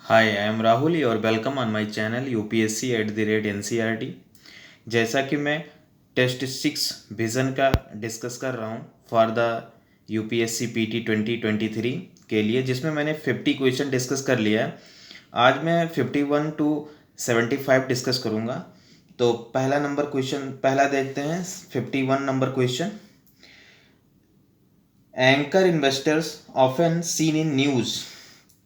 Hi I am Rahul और welcome on my channel UPSC@NCERT। जैसा कि मैं टेस्ट 6 विज़न का डिस्कस कर रहा हूँ फॉर द UPSC PT 2023 के लिए, जिसमें मैंने 50 क्वेश्चन डिस्कस कर लिया है। आज मैं 51 टू 75 डिस्कस करूँगा। तो पहला देखते हैं 51 number question. Anchor investors often seen in news.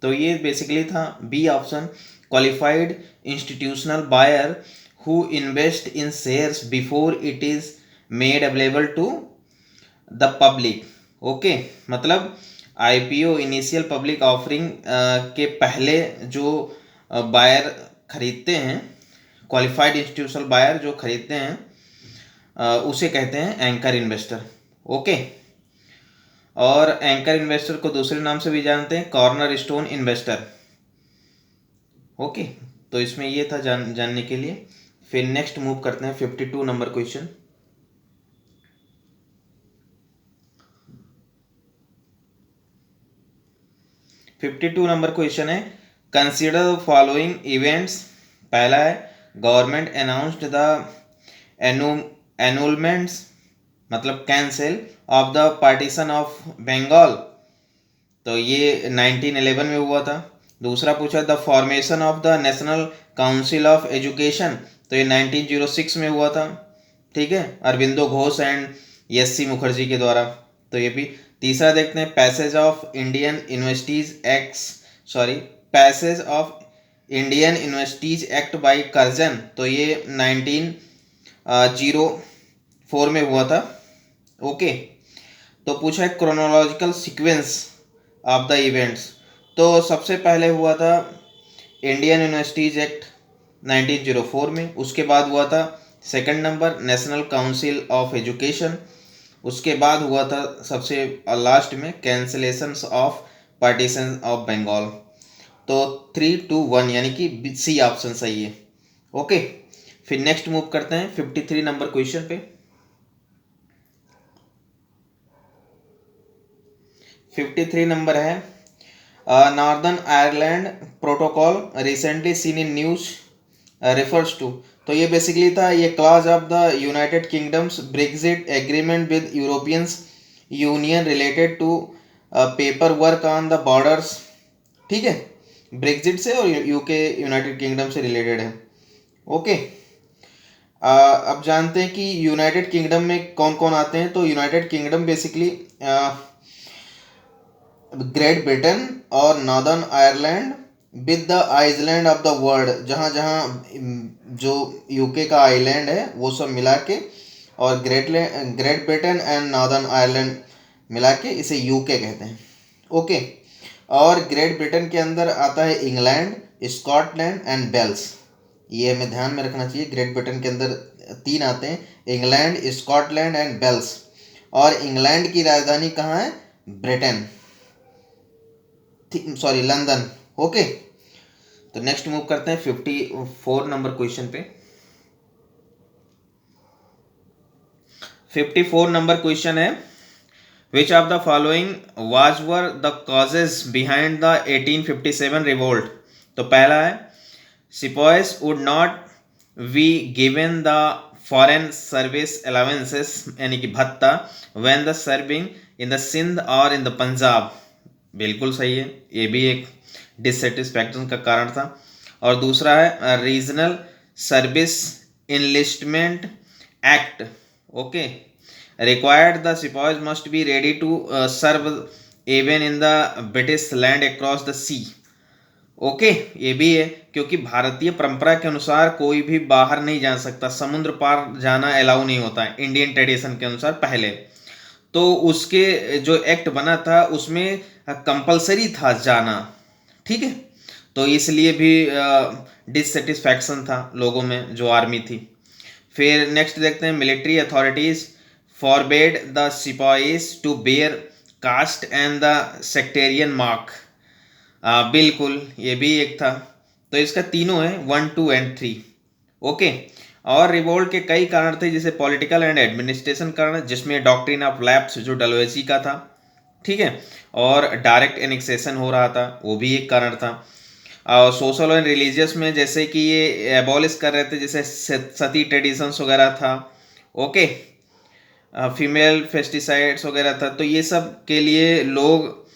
तो ये बेसिकली था B option, qualified institutional buyer who invest in shares before it is made available to the public. Okay, मतलब आईपीओ इनिशियल पब्लिक ऑफरिंग के पहले जो buyer खरीदते हैं, qualified institutional buyer जो खरीदते हैं, उसे कहते हैं एंकर इन्वेस्टर। ओके, और एंकर इन्वेस्टर को दूसरे नाम से भी जानते हैं कॉर्नर स्टोन इन्वेस्टर। ओके, तो इसमें ये था जानने के लिए। फिर नेक्स्ट मूव करते हैं 52 नंबर क्वेश्चन। है कंसिडर द फॉलोइंग इवेंट्स। पहला है गवर्नमेंट अनाउंस्ड द एनुलमेंट्स, मतलब cancel of the partition of Bengal. तो ये 1911 में हुआ था। दूसरा पूछा the formation of the national council of education. तो ये 1906 में हुआ था। ठीक है, अरविंदो घोष एंड एस.सी. मुखर्जी के द्वारा। तो ये भी। तीसरा देखते हैं passage of Indian universities act by Curzon. तो ये 1904 में हुआ था। ओके, तो पूछा है chronological sequence of the events. तो सबसे पहले हुआ था इंडियन यूनिवर्सिटीज एक्ट 1904 में। उसके बाद हुआ था second number national council of education. उसके बाद हुआ था सबसे लास्ट में cancellation of partition of Bengal. तो 3-2-1 यानी कि सी ऑप्शन सही है। ओके, फिर नेक्स्ट मूव करते हैं 53 नंबर क्वेश्चन पे। 53 नंबर है Northern Ireland protocol recently seen in news refers to. तो ये बेसिकली था, ये clause of the United Kingdom's Brexit agreement with Europeans Union related to paper work on the borders. ठीक है, ब्रेक्जिट से और यूके यूनाइटेड किंगडम से related है। ओके, अब जानते हैं कि यूनाइटेड किंगडम में कौन कौन आते हैं। तो United Kingdom basically Great Britain और Northern Ireland with the Iceland of the world, जहाँ जहाँ जो यूके का आइलैंड है वो सब मिला के, और great Britain and northern Ireland मिला के इसे यूके कहते हैं। ओके, और ग्रेट ब्रिटेन के अंदर आता है इंग्लैंड, स्कॉटलैंड एंड वेल्स। ये हमें ध्यान में रखना चाहिए। ग्रेट ब्रिटेन के अंदर 3 आते हैं, इंग्लैंड, स्कॉटलैंड एंड वेल्स। और इंग्लैंड की राजधानी कहाँ है? Britain, sorry London. ओके, तो नेक्स्ट मूव करते हैं 54 नंबर क्वेश्चन पे। 54 नंबर क्वेश्चन है which of the following was were the causes behind the 1857 revolt. तो पहला है sepoys would not be given the foreign service allowances, यानी कि भत्ता, when the serving in the Sindh और इन द पंजाब। बिल्कुल सही है, ये भी एक डिससेटिस्फैक्शन का कारण था। और दूसरा है regional service enlistment act. Okay, required the sepoys must be ready to serve even in the British land across the sea. Okay, ये भी है, क्योंकि भारतीय परंपरा के अनुसार कोई भी बाहर नहीं जा सकता, समुद्र पार जाना अलाउ नहीं होता है इंडियन ट्रेडिशन के अनुसार पहले। तो उसके जो एक्ट बना था उसमें कंपलसरी था जाना। ठीक है, तो इसलिए भी डिससेटिस्फैक्शन था लोगों में जो आर्मी थी। फिर नेक्स्ट देखते हैं military authorities forbade the sepoys to bear caste and the sectarian mark. बिल्कुल, ये भी एक था। तो इसका तीनों है 1, 2 एंड 3। ओके, और रिवोल्ट के कई कारण थे, जैसे पॉलिटिकल एंड एडमिनिस्ट्रेशन कारण, जिसमें डॉक्ट्रिन ऑफ लैप्स जो डलहौजी का था। ठीक है, और डायरेक्ट एनेक्सेशन हो रहा था, वो भी एक कारण था। सोशल और रिलीजियस में जैसे कि ये एबॉलिश कर रहे थे, जैसे सती ट्रेडिशंस वगैरह था, ओके, फीमेल पेस्टिसाइड्स वगैरह था, तो ये सब के लिए लोग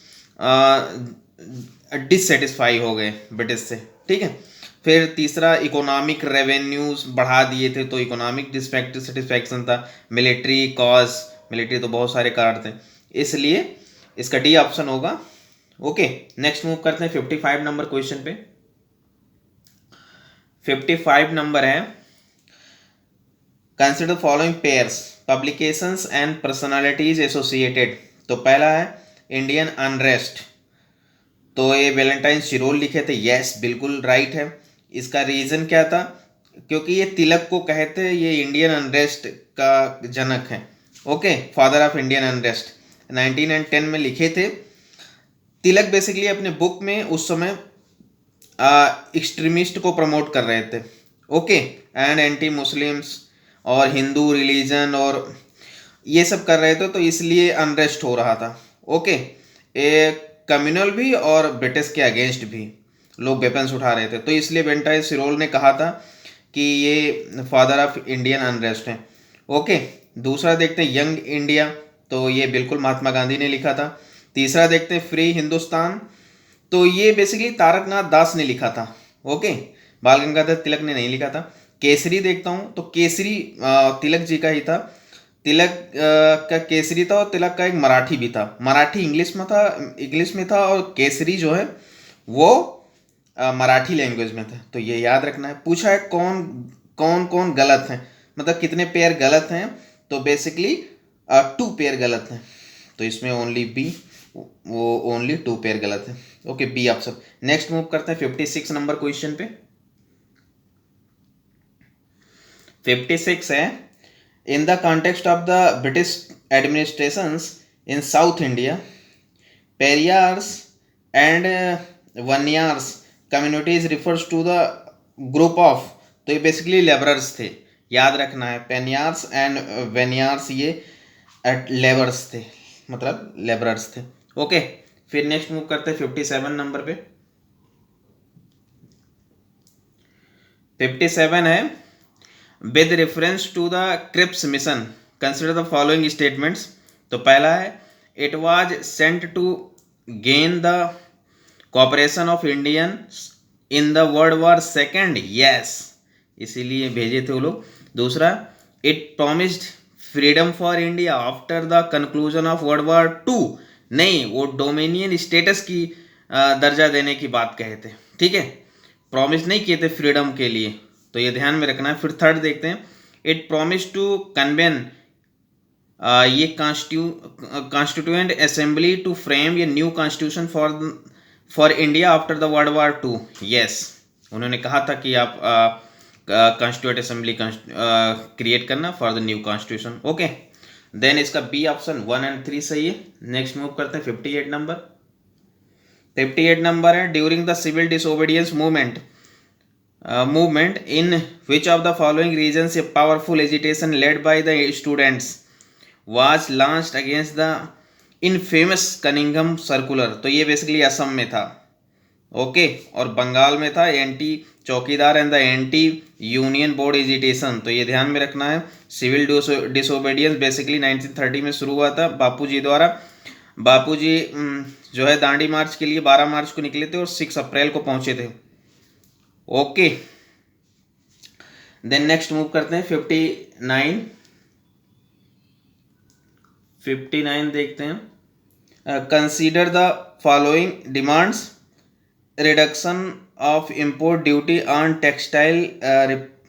डिससेटिस्फाई हो गए ब्रिटिश से, ठीक है। फिर तीसरा, इकोनॉमिक रेवेन्यूज बढ़ा दिए थे, तो इकोनॉमिक डिससेटिस्फैक्शन था। मिलिट्री कॉज, मिलिट्री तो बहुत सारे कारण थे, इसलिए इसका डी ऑप्शन होगा, ओके। नेक्स्ट मूव करते हैं 55 नंबर क्वेश्चन पे। 55 नंबर है, consider following pairs publications and personalities associated. तो पहला है इंडियन अनरेस्ट, तो ये वैलेंटाइन शिरोल लिखे थे, यस बिल्कुल राइट है। इसका रीज़न क्या था, क्योंकि ये तिलक को कहते, ये इंडियन अनरेस्ट का जनक है, okay, father of Indian unrest. 1910 में लिखे थे। तिलक बेसिकली अपने बुक में उस समय एक्सट्रीमिस्ट को प्रमोट कर रहे थे, ओके, एंड एंटी मुस्लिम्स और हिंदू रिलीजन और ये सब कर रहे थे, तो इसलिए अनरेस्ट हो रहा था, ओके। एक कम्युनल भी और ब्रिटिश के अगेंस्ट भी लोग वेपन्स उठा रहे थे, तो इसलिए वैलेंटाइन शिरोल ने कहा था कि ये फादर ऑफ इंडियन अनरेस्ट है, ओके। दूसरा देखते हैं यंग इंडिया, तो ये बिल्कुल महात्मा गांधी ने लिखा था। तीसरा देखते हैं फ्री हिंदुस्तान, तो ये बेसिकली तारकनाथ दास ने लिखा था, ओके, बाल गंगाधर तिलक ने नहीं लिखा था। केसरी देखता हूँ, तो केसरी तिलक जी का ही था। तिलक का केसरी था और तिलक का एक मराठी भी था, मराठी इंग्लिश में था और केसरी जो है वो मराठी लैंग्वेज में था, तो ये याद रखना है। पूछा है कौन कौन कौन गलत हैं, मतलब कितने पेयर गलत हैं, तो बेसिकली 2 पेयर गलत हैं, तो इसमें ओनली बी, वो ओनली 2 पेयर गलत है, okay, B option. Next move करते हैं 56 नंबर क्वेश्चन पे। 56 है, in the context of the British administrations in South India, Periyars and Vanniyars communities refers to the group of, तो ये बेसिकली लेबरर्स थे, याद रखना है, पेनियार्स एंड वेनियार्स ये लेबर्स थे, मतलब लेबरर्स थे, ओके। फिर नेक्स्ट मूव करते हैं 57 नंबर पे। 57 है, with reference to the Cripps mission consider the following statements. तो पहला है, it was sent to gain the cooperation of Indian in the World War second, yes, इसीलिए भेजे थे वो लोग। दूसरा, it promised freedom for India after the conclusion of World War two, नहीं, वो डोमिनियन स्टेटस की दर्जा देने की बात कहे थे, ठीक है, प्रॉमिस नहीं किए थे फ्रीडम के लिए, तो ये ध्यान में रखना है। फिर थर्ड देखते हैं, it promise to convene a constituent assembly to frame a new constitution for India after the World War two, yes, उन्होंने कहा था कि आप कॉन्स्टिट्यूएंट असेंबली क्रिएट करना for the new constitution, okay. Then इसका बी ऑप्शन 1 और 3 सही है। नेक्स्ट मूव करते हैं 58 नंबर। 58 नंबर है, during the civil disobedience movement in which of the following regions a powerful agitation led by the students was launched against the infamous Cunningham circular, तो ये basically Assam में था, ओके, और बंगाल में था एंटी चौकीदार and the anti union board agitation, तो ये ध्यान में रखना है। सिविल डिसोबीडियंस बेसिकली 1930 में शुरू हुआ था बापूजी द्वारा। बापूजी जो है दांडी मार्च के लिए 12 मार्च को निकले थे और 6 अप्रैल को पहुंचे थे, ओके। देन नेक्स्ट मूव करते हैं 59 देखते हैं, consider the following demands, reduction of import duty on textile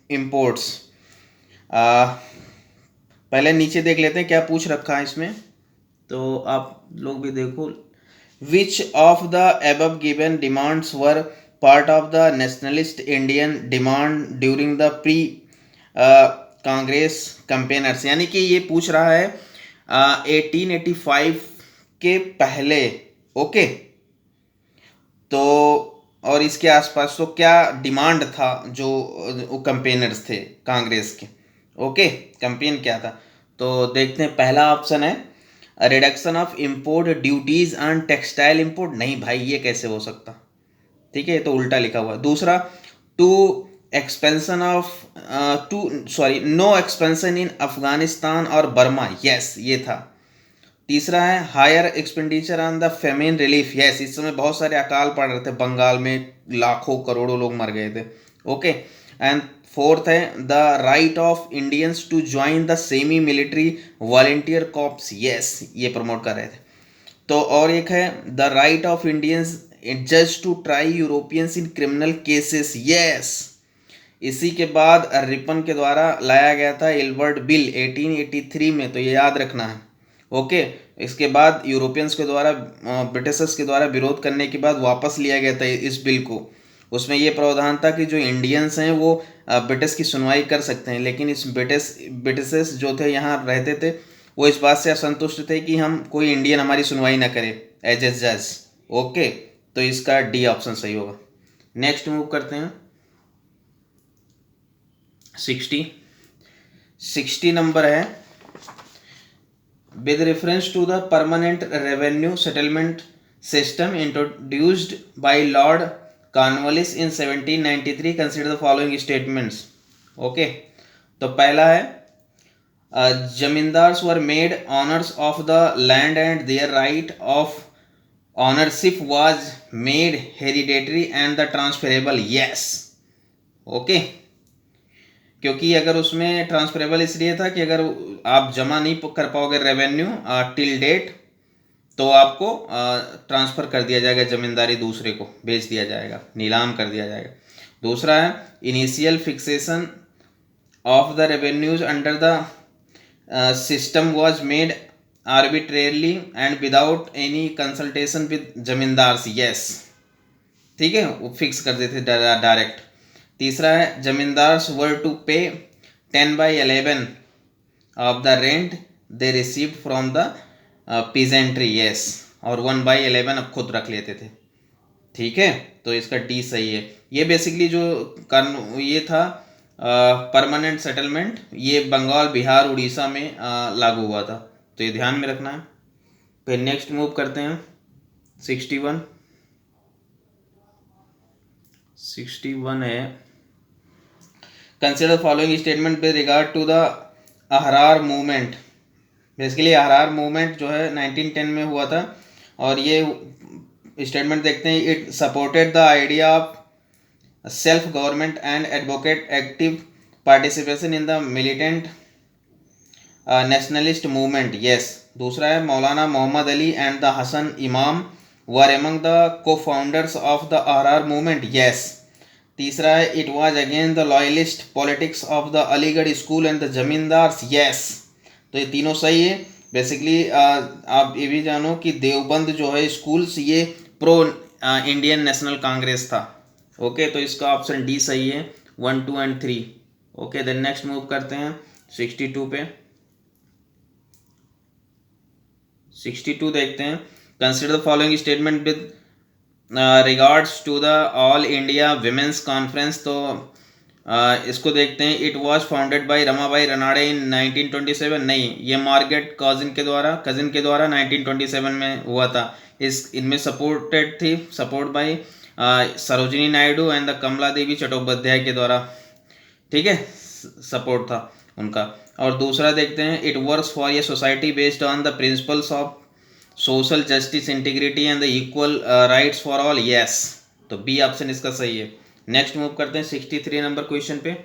imports. पहले नीचे देख लेते हैं क्या पूछ रखा है इसमें, तो आप लोग भी देखो। विच of the above given demands were part of the nationalist Indian demand during the pre Congress campaigners, यानी कि ये पूछ रहा है 1885 के पहले, ओके, तो और इसके आसपास तो क्या डिमांड था जो कैंपेनर्स थे कांग्रेस के, ओके, कैंपेन क्या था, तो देखते हैं। पहला ऑप्शन है reduction of import duties on textile import, नहीं भाई ये कैसे हो सकता, ठीक है, ये तो उल्टा लिखा हुआ है। दूसरा, to expansion of no expansion in Afghanistan और बर्मा, यस ये था। तीसरा है higher expenditure on the famine relief, yes इस समय बहुत सारे अकाल पड़ रहे थे बंगाल में, लाखों करोड़ों लोग मर गए थे। ओके, एंड फोर्थ है the right of Indians to join the semi military volunteer corps, yes ये प्रमोट कर रहे थे। तो और एक है द राइट ऑफ इंडियंस जज to try Europeans in criminal cases, yes. इसी के बाद रिपन के द्वारा लाया गया था एल्बर्ट बिल 1883 में, तो ये याद रखना है। ओके, इसके बाद यूरोपियंस के द्वारा ब्रिटिशर्स के द्वारा विरोध करने के बाद वापस लिया गया था इस बिल को। उसमें ये प्रावधान था कि जो इंडियंस हैं वो ब्रिटिश की सुनवाई कर सकते हैं, लेकिन इस ब्रिटिशर्स जो थे यहाँ रहते थे वो इस बात से असंतुष्ट थे कि हम कोई इंडियन हमारी सुनवाई ना करे एज ए जज। ओके, तो इसका डी ऑप्शन सही होगा। नेक्स्ट मूव करते हैं 60 नंबर है, with reference to the permanent revenue settlement system introduced by Lord Cornwallis in 1793, consider the following statements. Okay, तो पहला है zamindars were made owners of the land and their right of ownership was made hereditary and the transferable, yes. Okay, क्योंकि अगर उसमें transferable इसलिए था कि अगर आप जमा नहीं कर पाओगे रेवेन्यू टिल डेट तो आपको ट्रांसफ़र कर दिया जाएगा, ज़मींदारी दूसरे को बेच दिया जाएगा, नीलाम कर दिया जाएगा। दूसरा है initial fixation of the revenues under the system was made arbitrarily and without any consultation with zamindars, yes ठीक है, वो फिक्स कर देते डायरेक्ट। तीसरा है जमींदार्स वर टू पे 10/11 of the rent they received from the peasantry, yes, और 1/11 अब खुद रख लेते थे। ठीक है, तो इसका डी सही है। ये बेसिकली जो ये था परमानेंट सेटलमेंट, ये बंगाल, बिहार, उड़ीसा में लागू हुआ था, तो ये ध्यान में रखना है। फिर नेक्स्ट मूव करते हैं 61 है, consider following statement with regard to the Ahrar movement. Basically Ahrar movement जो है 1910 में हुआ था, और ये स्टेटमेंट देखते हैं, it supported the idea of self government and advocate active participation in the militant nationalist movement, yes. दूसरा है मौलाना मोहम्मद अली एंड द हसन इमाम वर एमंग द को founders of the Ahrar movement, yes. तीसरा है it was against the loyalist politics of the Aligarh school and the zamindars, yes. तो ये तीनों सही है। बेसिकली आप ये भी जानो कि देवबंद जो है स्कूल्स, ये प्रो इंडियन नेशनल कांग्रेस था। ओके, तो इसका ऑप्शन डी सही है, 1, 2 and 3। Okay, then next move करते हैं 62 पे। 62 देखते हैं, consider the following statement with regards to the All India women's conference. तो इसको देखते हैं, it was founded by Ramabai Ranade in 1927, नहीं, ये मार्गरेट कजिन के द्वारा 1927 में हुआ था। इनमें support by Sarojini Naidu and the Kamala Devi Chattopadhyay के द्वारा, ठीक है, सपोर्ट था उनका। और दूसरा देखते हैं, it works for a society based on the principles of social justice, integrity and the equal rights for all, yes. तो बी ऑप्शन इसका सही है। नेक्स्ट मूव करते हैं 63 नंबर क्वेश्चन पे।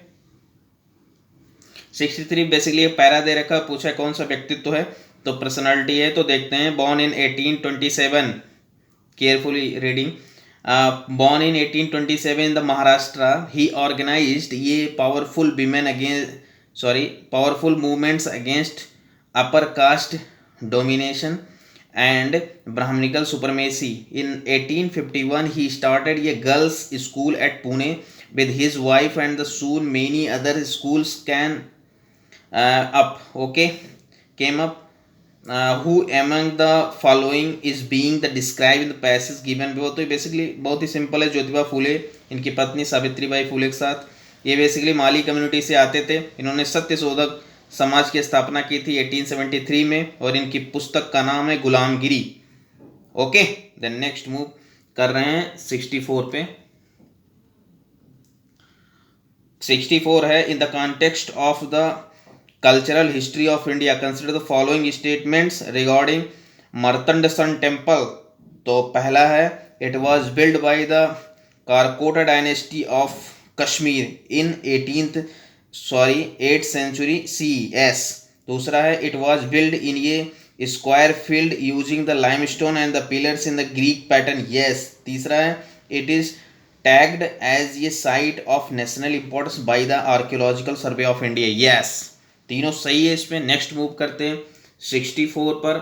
63 बेसिकली पैरा दे रखा, पूछा है कौन सा व्यक्तित्व है, तो पर्सनालिटी है। तो देखते हैं, born in 1827, carefully reading, born in 1827 in the Maharashtra, he organized ये powerful movements against upper caste domination and Brahminical supremacy. In 1851 he started a girls school at Pune with his wife, and the soon many other schools came up. Who among the following is being the described in the passage given below? तो basically बहुत ही simple है, ज्योतिबा फूले, इनकी पत्नी सावित्रीबाई फूले के साथ, ये basically माली community से आते थे। इन्होंने सत्यशोधक समाज की स्थापना की थी 1873 में, और इनकी पुस्तक का नाम है गुलामगिरी। ओके, देन नेक्स्ट मूव कर रहे हैं 64 पे। 64 है, in the context of the cultural history of India consider the following statements regarding Martand sun temple. तो पहला है, it was build by the Karkota dynasty of Kashmir in 8th century CES। दूसरा है, it was build in a square field using the limestone and the pillars in the Greek pattern. Yes. तीसरा है, it is tagged as a site of national importance by the archaeological survey of India. Yes, तीनों सही है इसमें। Next move करते हैं 64 पर।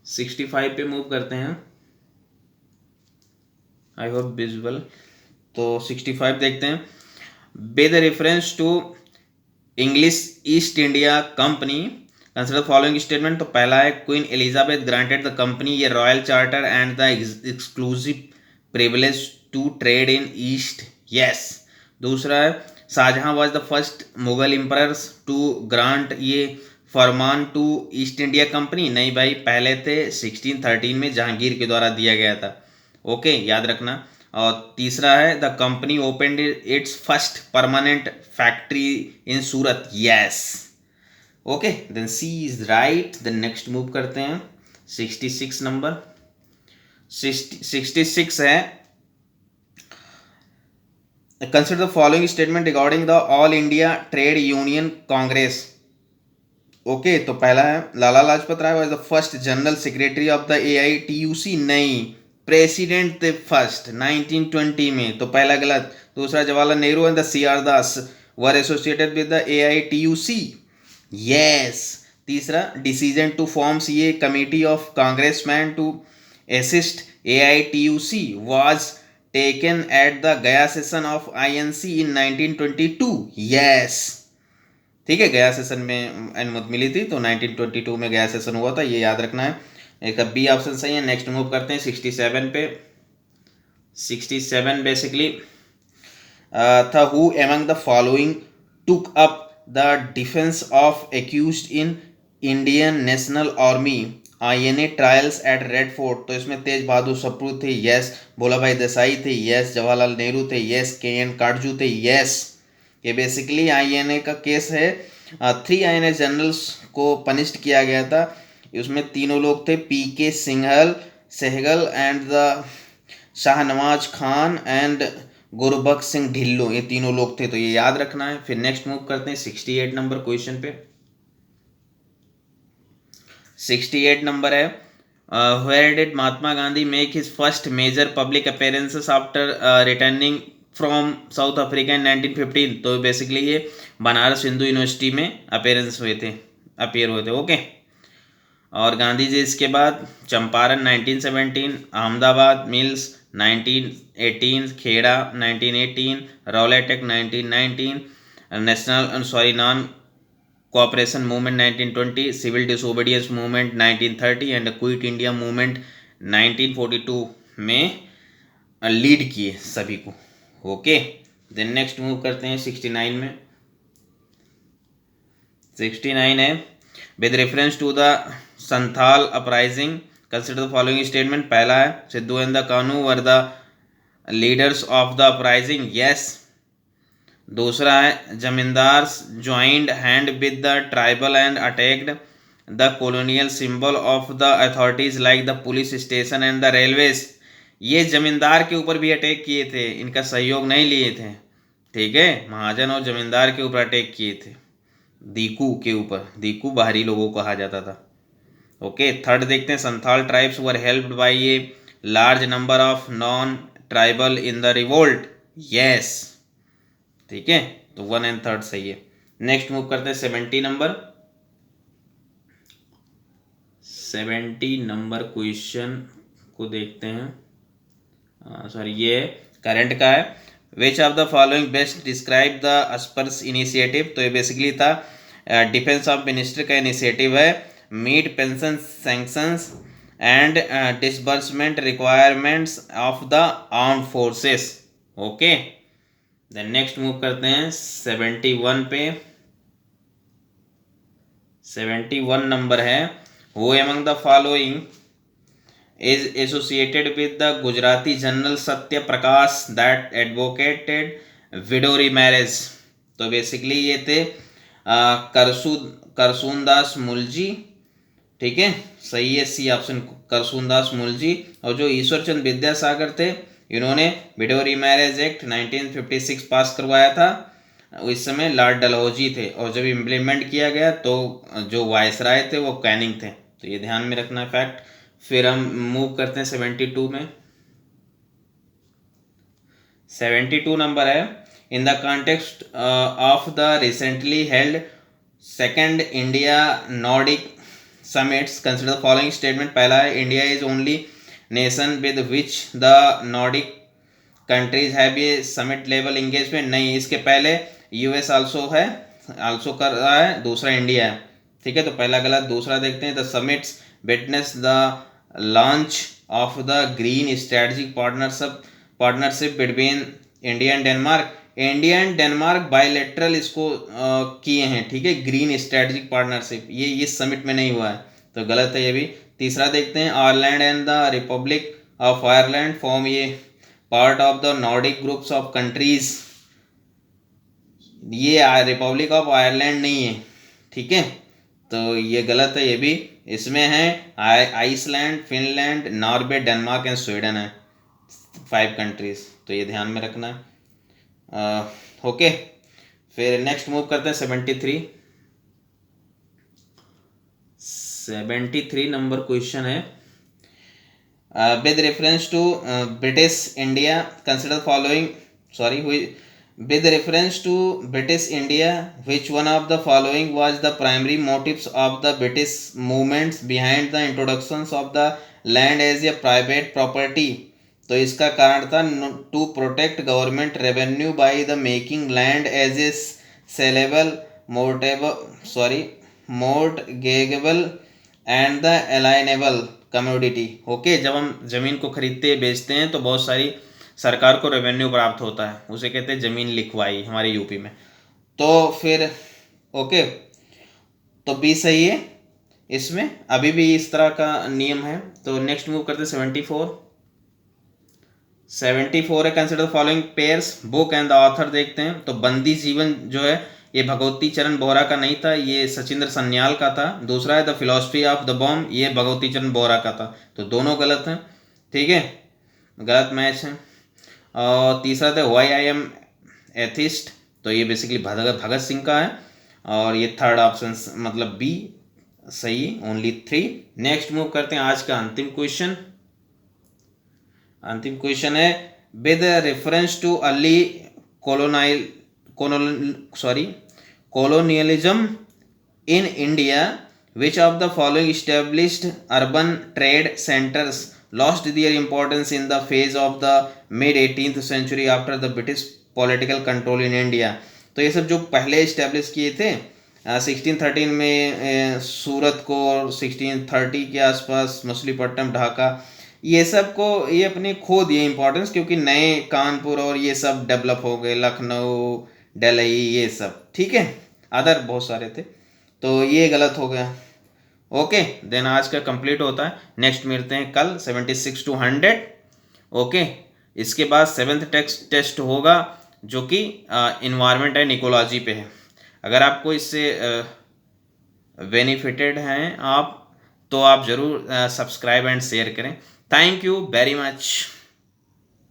65 पे मूव करते हैं। I hope visual. तो 65 देखते हैं। With reference to English East India Company consider following statement. तो पहला है, queen Elizabeth granted the company a royal charter and the exclusive privilege to trade in east. Yes. दूसरा है, Shahjahan was the first Mughal emperors to grant a farman to East India Company. नहीं भाई, पहले थे 1613 में जहांगीर के द्वारा दिया गया था। ओके, याद रखना। और तीसरा है, the company opened its first permanent factory in Surat. Yes. Okay, then C is right. Then next move करते हैं 66 नंबर। 66 है, consider the following statement regarding the All India Trade Union Congress. Okay, तो पहला है, Lala Lajpat Rai was the first general secretary of the AITUC। नहीं, president थे first 1920 में, तो पहला गलत। दूसरा, Jawaharlal Nehru and the CR Das were associated with the AITUC। Yes. तीसरा, decision to forms a committee of congressmen to assist AITUC was taken at the Gaya session of INC in 1922। Yes, ठीक है, गया सेशन में अनुमति मिली थी, तो 1922 में गया सेशन हुआ था, ये याद रखना है। एक बी ऑप्शन सही है। नेक्स्ट मूव करते हैं 67 पे। 67 बेसिकली था, who among the following took up the defence of accused in Indian National Army INA trials at Red Fort. तो इसमें तेज बहादुर सप्रू थे। यस। भोला भाई देसाई थे। यस। जवाहरलाल नेहरू थे। यस। KN काटजू थे। यस। ये बेसिकली INA का केस है। 3 INA जनरल्स को पनिश्ड किया गया था। उसमें तीनों लोग थे, PK Sahgal and the Shahnawaz Khan and Gurbaksh Singh Dhillon, ये तीनों लोग थे, तो ये याद रखना है। फिर नेक्स्ट मूव करते हैं 68 नंबर क्वेश्चन पे। 68 नंबर है, where did Mahatma Gandhi make his first major public appearances after returning from South Africa in 1915। तो बेसिकली ये बनारस हिंदू यूनिवर्सिटी में अपीयर हुए थे। ओके। और गांधी जी इसके बाद Champaran 1917, Ahmedabad mills 1918, Kheda 1918, Rowlatt act 1919, non cooperation movement 1920, civil disobedience movement 1930 and quit India movement 1942 में lead किए सभी को। ओके, देन नेक्स्ट मूव करते हैं 69 में। 69 है, with reference to the Santhal uprising consider the following statement. पहला है, Sidhu and the Kanhu were the leaders of the uprising. Yes. दूसरा है, zamindars joined hand with the tribal and attacked the colonial symbol of the authorities like the police station and the railways. ये जमींदार के ऊपर भी attack किए थे, इनका सहयोग नहीं लिए थे। ठीक है, महाजन और जमींदार के ऊपर अटैक किए थे, दीकू के ऊपर। दीकू बाहरी लोगों को कहा जाता था। ओके, थर्ड देखते हैं, Santhal tribes were helped bye a large number of non tribal in the revolt. Yes, ठीक है, तो 1 एंड 3 सही है। नेक्स्ट मूव करते हैं 70 नंबर। 70 नंबर क्वेश्चन को देखते हैं। सॉरी, ये करंट का है। Which of the following best describe the SPARSH initiative. तो ये बेसिकली था डिफेंस ऑफ मिनिस्टर का इनिशिएटिव है। Meet pension sanctions and disbursement requirements of the armed forces. Okay, then next move करते हैं 71 पे। 71 नंबर है, who among the following is associated with the Gujarati general Satya Prakash that advocated widow remarriage. तो basically ये थे करसूनदास मुलजी, ठीक है, सही है सी ऑप्शन, करसूनदास मुलजी। और जो ईश्वरचंद विद्यासागर थे, इन्होंने विडो रीमैरेज एक्ट 1956 पास करवाया था। इस समय लॉर्ड डलहौजी थे, और जब इम्प्लीमेंट किया गया तो जो वायसराय थे वो कैनिंग थे। तो ये ध्यान में रखना है फैक्ट। फिर हम मूव करते हैं 72 में। 72 नंबर है, in the context of the recently held second India Nordic summits consider the following statement. पहला है, India is only nation with which the Nordic countries have a summit level engagement. नहीं, इसके पहले US also है, also कर रहा है, दूसरा इंडिया है, ठीक है। तो पहला गलत। दूसरा देखते हैं, the summits witness the launch of the green strategic partnership between India and Denmark. India and Denmark bilateral इसको किए हैं, ठीक है, ग्रीन स्ट्रेटजिक पार्टनरशिप, ये इस समिट में नहीं हुआ है, तो गलत है ये भी। तीसरा देखते हैं, Ireland and the Republic of Ireland form a part of the Nordic groups of countries. ये रिपब्लिक ऑफ आयरलैंड नहीं है, ठीक है, तो ये गलत है ये भी। इसमें है Iceland, Finland, Norway, Denmark and Sweden है, 5 कंट्रीज, तो ये ध्यान में रखना है। ओके, फिर नेक्स्ट मूव करते हैं 73 नंबर क्वेश्चन है, with reference to British India consider following, with reference to British India, which one of the following was the primary motives of the British movements behind the introductions of the land as a private property? तो इसका कारण था to protect government revenue by the making land as a sellable, mortgageable and the alienable commodity। Okay, जब हम जमीन को खरीदते बेचते हैं तो बहुत सारी सरकार को रेवेन्यू प्राप्त होता है, उसे कहते हैं जमीन लिखवाई हमारे यूपी में। तो फिर ओके, तो बी सही है, इसमें अभी भी इस तरह का नियम है। तो नेक्स्ट मूव करते हैं 74 है, consider following pairs book and the author. देखते हैं, तो बंदी जीवन जो है ये भगवती चरण बोहरा का नहीं था, ये सचिंद्र सन्याल का था। दूसरा है the philosophy of the bomb, ये भगवती चरण बोहरा का था, तो दोनों गलत हैं, ठीक है, गलत मैच है। और तीसरा था व्हाई आई एम एथिस्ट, तो ये बेसिकली भगत सिंह का है, और ये थर्ड ऑप्शन मतलब बी सही, ओनली 3। नेक्स्ट मूव करते हैं आज का अंतिम क्वेश्चन है, with reference too early colonialism in India, which of the following established urban trade centers lost their importance in the phase of the mid 18th century after the British political control in India? तो ये सब जो पहले establish किए थे 1613 में सूरत को, और 1630 के आसपास मछलीपट्टनम, ढाका, ये सब को ये अपने खो दिए इंपॉर्टेंस, क्योंकि नए कानपुर और ये सब डेवलप हो गए, लखनऊ, दिल्ली, ये सब, ठीक है, अदर बहुत सारे थे, तो ये गलत हो गया। ओके, देन आज का कंप्लीट होता है। नेक्स्ट मिलते हैं कल 76 to 100। ओके, इसके बाद 7th टेस्ट होगा जो कि इन्वायरमेंट एंड इकोलॉजी पे है। अगर आपको इससे बेनिफिटेड हैं आप, तो आप ज़रूर सब्सक्राइब एंड शेयर करें। Thank you very much.